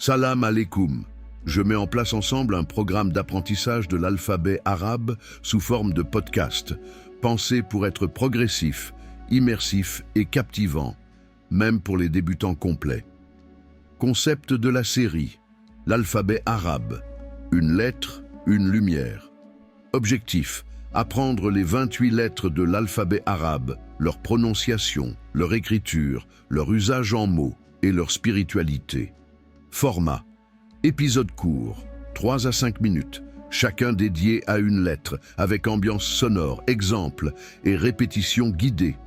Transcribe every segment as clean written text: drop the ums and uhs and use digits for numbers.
Salam alaikum. Je mets en place ensemble un programme d'apprentissage de l'alphabet arabe sous forme de podcast, pensé pour être progressif, immersif et captivant, même pour les débutants complets. Concept de la série, l'alphabet arabe, une lettre, une lumière. Objectif, apprendre les 28 lettres de l'alphabet arabe, leur prononciation, leur écriture, leur usage en mots et leur spiritualité. Format, épisode court, 3 à 5 minutes, chacun dédié à une lettre, avec ambiance sonore, exemple et répétition guidée.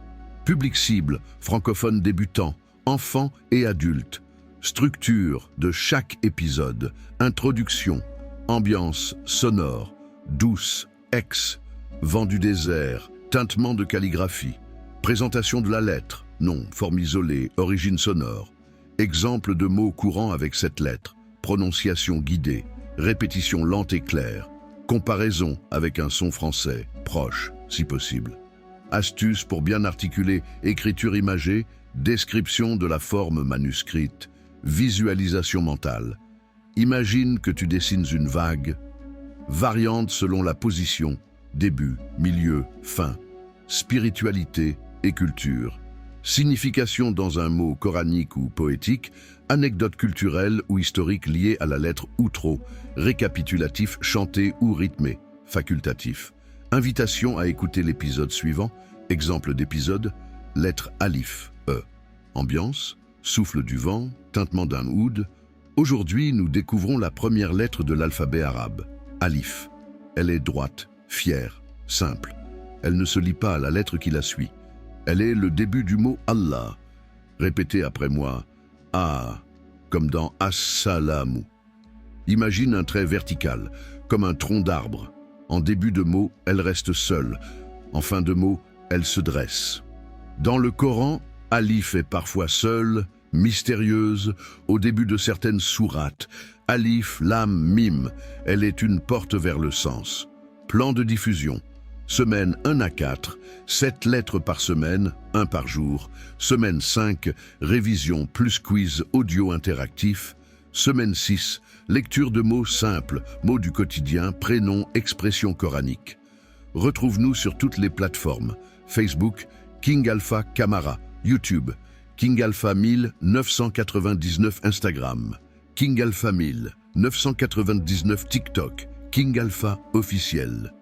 Public cible, francophone débutant, enfants et adultes. Structure de chaque épisode, introduction, ambiance sonore, douce, vent du désert, tintement de calligraphie. Présentation de la lettre, nom, forme isolée, origine sonore. Exemple de mots courants avec cette lettre, prononciation guidée, répétition lente et claire, comparaison avec un son français, proche, si possible. Astuces pour bien articuler écriture imagée, description de la forme manuscrite, visualisation mentale. Imagine que tu dessines une vague, variante selon la position, début, milieu, fin, spiritualité et culture. Signification dans un mot coranique ou poétique, anecdote culturelle ou historique liée à la lettre ou trop, récapitulatif chanté ou rythmé, facultatif. Invitation à écouter l'épisode suivant, exemple d'épisode, lettre alif, E. Ambiance, souffle du vent, tintement d'un oud. Aujourd'hui, nous découvrons la première lettre de l'alphabet arabe, alif. Elle est droite, fière, simple. Elle ne se lit pas à la lettre qui la suit. Elle est le début du mot Allah. Répétez après moi, Ah, comme dans As-Salamu. Imagine un trait vertical, comme un tronc d'arbre. En début de mot, elle reste seule. En fin de mot, elle se dresse. Dans le Coran, Alif est parfois seule, mystérieuse, au début de certaines sourates. Alif, Lam, Mim, elle est une porte vers le sens. Plan de diffusion. Semaine 1 à 4, 7 lettres par semaine, 1 par jour. Semaine 5, révision plus quiz audio interactif. Semaine 6, lecture de mots simples, mots du quotidien, prénoms, expressions coraniques. Retrouve-nous sur toutes les plateformes. Facebook, King Alpha Camara, YouTube, King Alpha 1999 Instagram, King Alpha 1999 TikTok, King Alpha officiel.